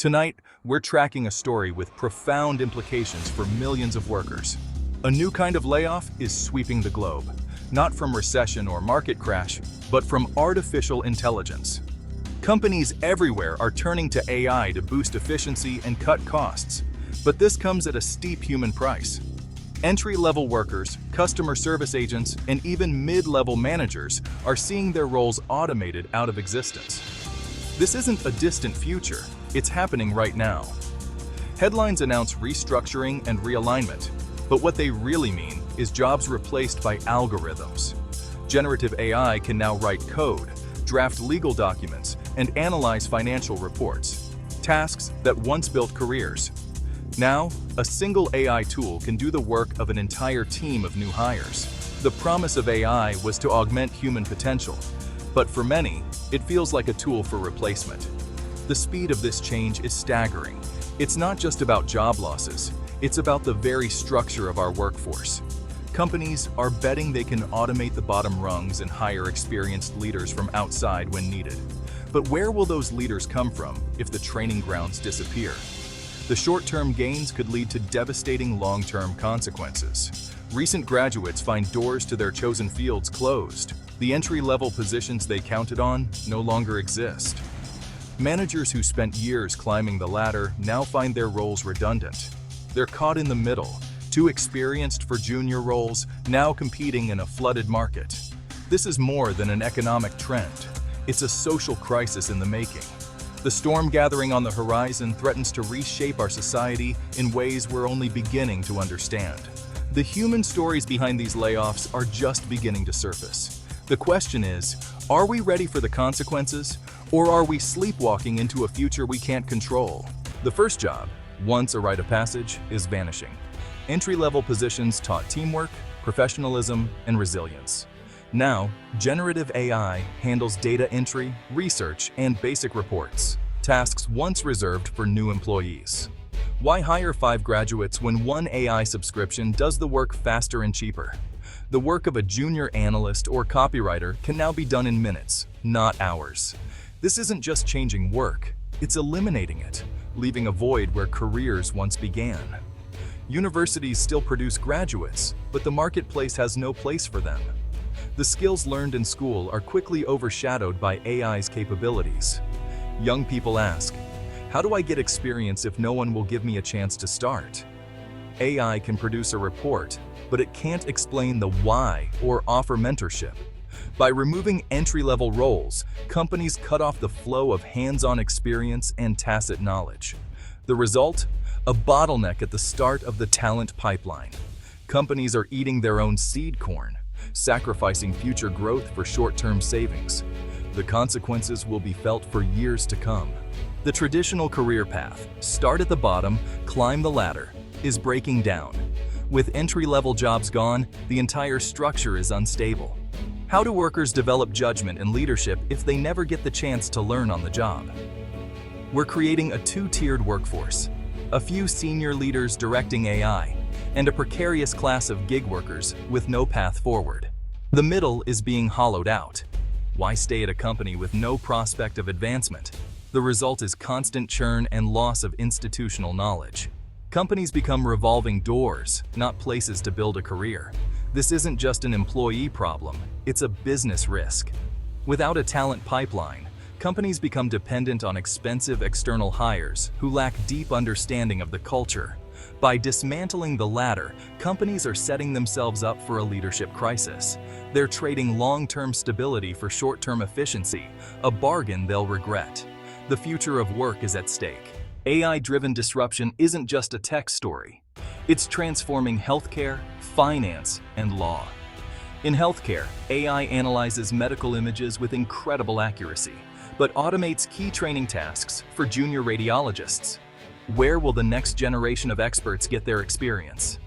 Tonight, we're tracking a story with profound implications for millions of workers. A new kind of layoff is sweeping the globe, not from recession or market crash, but from artificial intelligence. Companies everywhere are turning to AI to boost efficiency and cut costs, but this comes at a steep human price. Entry-level workers, customer service agents, and even mid-level managers are seeing their roles automated out of existence. This isn't a distant future, it's happening right now. Headlines announce restructuring and realignment, but what they really mean is jobs replaced by algorithms. Generative AI can now write code, draft legal documents, and analyze financial reports, tasks that once built careers. Now, a single AI tool can do the work of an entire team of new hires. The promise of AI was to augment human potential, but for many, it feels like a tool for replacement. The speed of this change is staggering. It's not just about job losses, it's about the very structure of our workforce. Companies are betting they can automate the bottom rungs and hire experienced leaders from outside when needed. But where will those leaders come from if the training grounds disappear? The short-term gains could lead to devastating long-term consequences. Recent graduates find doors to their chosen fields closed. The entry-level positions they counted on no longer exist. Managers who spent years climbing the ladder now find their roles redundant. They're caught in the middle, too experienced for junior roles, now competing in a flooded market. This is more than an economic trend. It's a social crisis in the making. The storm gathering on the horizon threatens to reshape our society in ways we're only beginning to understand. The human stories behind these layoffs are just beginning to surface. The question is, are we ready for the consequences, or are we sleepwalking into a future we can't control? The first job, once a rite of passage, is vanishing. Entry-level positions taught teamwork, professionalism, and resilience. Now, generative AI handles data entry, research, and basic reports, tasks once reserved for new employees. Why hire 5 graduates when one AI subscription does the work faster and cheaper? The work of a junior analyst or copywriter can now be done in minutes, not hours. This isn't just changing work, it's eliminating it, leaving a void where careers once began. Universities still produce graduates, but the marketplace has no place for them. The skills learned in school are quickly overshadowed by AI's capabilities. Young people ask, how do I get experience if no one will give me a chance to start? AI can produce a report, but it can't explain the why or offer mentorship. By removing entry-level roles, companies cut off the flow of hands-on experience and tacit knowledge. The result? A bottleneck at the start of the talent pipeline. Companies are eating their own seed corn, sacrificing future growth for short-term savings. The consequences will be felt for years to come. The traditional career path, start at the bottom, climb the ladder, is breaking down. With entry-level jobs gone, the entire structure is unstable. How do workers develop judgment and leadership if they never get the chance to learn on the job? We're creating a two-tiered workforce. A few senior leaders directing AI, and a precarious class of gig workers with no path forward. The middle is being hollowed out. Why stay at a company with no prospect of advancement? The result is constant churn and loss of institutional knowledge. Companies become revolving doors, not places to build a career. This isn't just an employee problem, it's a business risk. Without a talent pipeline, companies become dependent on expensive external hires who lack deep understanding of the culture. By dismantling the latter, companies are setting themselves up for a leadership crisis. They're trading long-term stability for short-term efficiency, a bargain they'll regret. The future of work is at stake. AI-driven disruption isn't just a tech story. It's transforming healthcare, finance, and law. In healthcare, AI analyzes medical images with incredible accuracy, but automates key training tasks for junior radiologists. Where will the next generation of experts get their experience?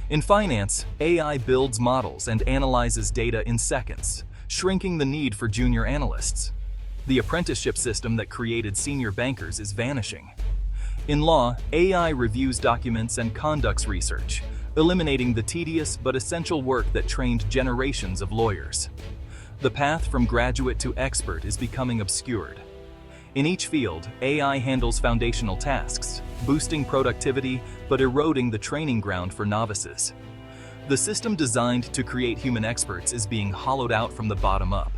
In finance, AI builds models and analyzes data in seconds, shrinking the need for junior analysts. The apprenticeship system that created senior bankers is vanishing. In law, AI reviews documents and conducts research, eliminating the tedious but essential work that trained generations of lawyers. The path from graduate to expert is becoming obscured. In each field, AI handles foundational tasks, boosting productivity but eroding the training ground for novices. The system designed to create human experts is being hollowed out from the bottom up.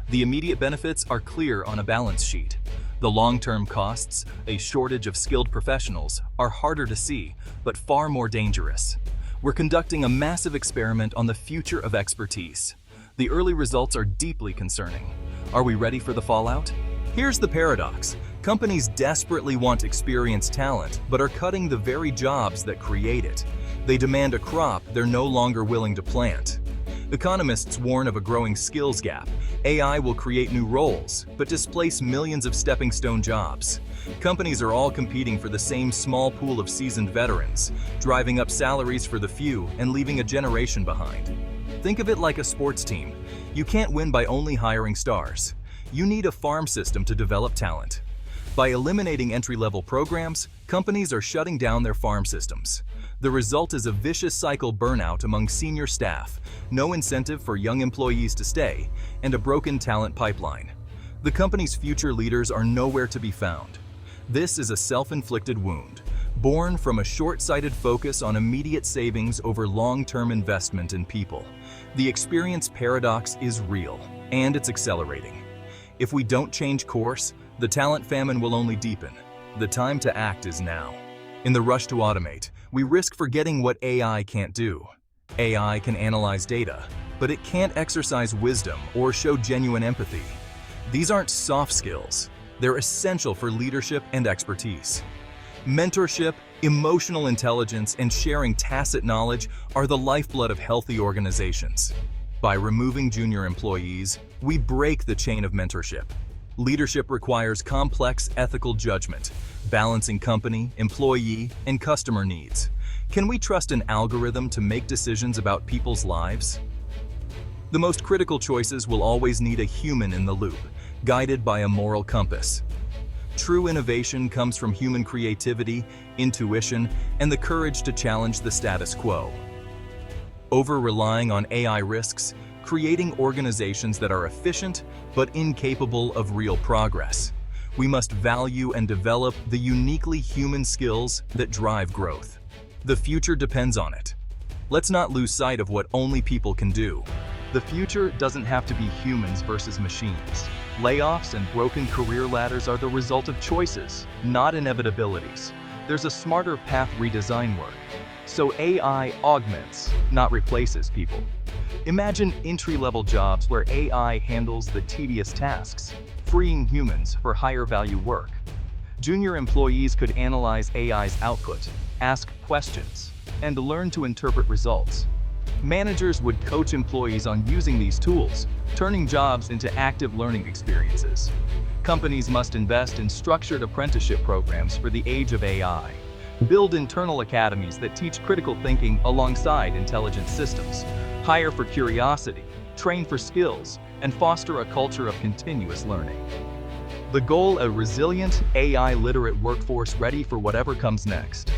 The immediate benefits are clear on a balance sheet. The long-term costs, a shortage of skilled professionals, are harder to see, but far more dangerous. We're conducting a massive experiment on the future of expertise. The early results are deeply concerning. Are we ready for the fallout? Here's the paradox. Companies desperately want experienced talent, but are cutting the very jobs that create it. They demand a crop they're no longer willing to plant. Economists warn of a growing skills gap. AI will create new roles, but displace millions of stepping stone jobs. Companies are all competing for the same small pool of seasoned veterans, driving up salaries for the few and leaving a generation behind. Think of it like a sports team. You can't win by only hiring stars. You need a farm system to develop talent. By eliminating entry-level programs, companies are shutting down their farm systems. The result is a vicious cycle burnout among senior staff, no incentive for young employees to stay, and a broken talent pipeline. The company's future leaders are nowhere to be found. This is a self-inflicted wound, born from a short-sighted focus on immediate savings over long-term investment in people. The experience paradox is real, and it's accelerating. If we don't change course, the talent famine will only deepen. The time to act is now. In the rush to automate, we risk forgetting what AI can't do. AI can analyze data, but it can't exercise wisdom or show genuine empathy. These aren't soft skills. They're essential for leadership and expertise. Mentorship, emotional intelligence, and sharing tacit knowledge are the lifeblood of healthy organizations. By removing junior employees, we break the chain of mentorship. Leadership requires complex ethical judgment, balancing company, employee, and customer needs. Can we trust an algorithm to make decisions about people's lives? The most critical choices will always need a human in the loop, guided by a moral compass. True innovation comes from human creativity, intuition, and the courage to challenge the status quo. Over-relying on AI risks creating organizations that are efficient but incapable of real progress. We must value and develop the uniquely human skills that drive growth. The future depends on it. Let's not lose sight of what only people can do. The future doesn't have to be humans versus machines. Layoffs and broken career ladders are the result of choices, not inevitabilities. There's a smarter path redesign work. So AI augments, not replaces people. Imagine entry-level jobs where AI handles the tedious tasks, freeing humans for higher value work. Junior employees could analyze AI's output, ask questions, and learn to interpret results. Managers would coach employees on using these tools, turning jobs into active learning experiences. Companies must invest in structured apprenticeship programs for the age of AI. Build internal academies that teach critical thinking alongside intelligent systems. Hire for curiosity, train for skills, and foster a culture of continuous learning. The goal: a resilient, AI-literate workforce ready for whatever comes next.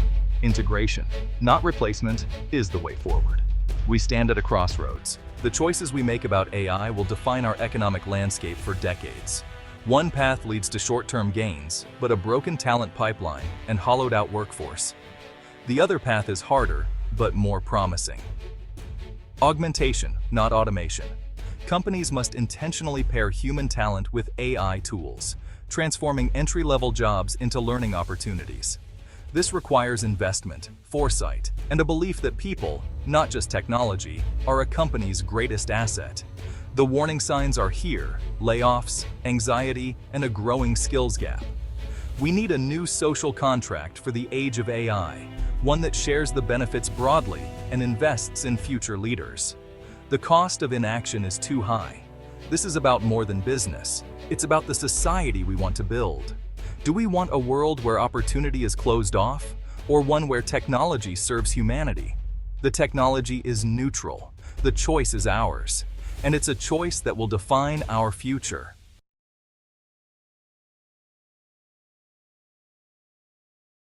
Integration, not replacement, is the way forward. We stand at a crossroads. The choices we make about AI will define our economic landscape for decades. One path leads to short-term gains, but a broken talent pipeline and hollowed-out workforce. The other path is harder, but more promising. Augmentation, not automation. Companies must intentionally pair human talent with AI tools, transforming entry-level jobs into learning opportunities. This requires investment, foresight, and a belief that people, not just technology, are a company's greatest asset. The warning signs are here: layoffs, anxiety, and a growing skills gap. We need a new social contract for the age of AI, one that shares the benefits broadly and invests in future leaders. The cost of inaction is too high. This is about more than business. It's about the society we want to build. Do we want a world where opportunity is closed off, or one where technology serves humanity? The technology is neutral. The choice is ours. And it's a choice that will define our future.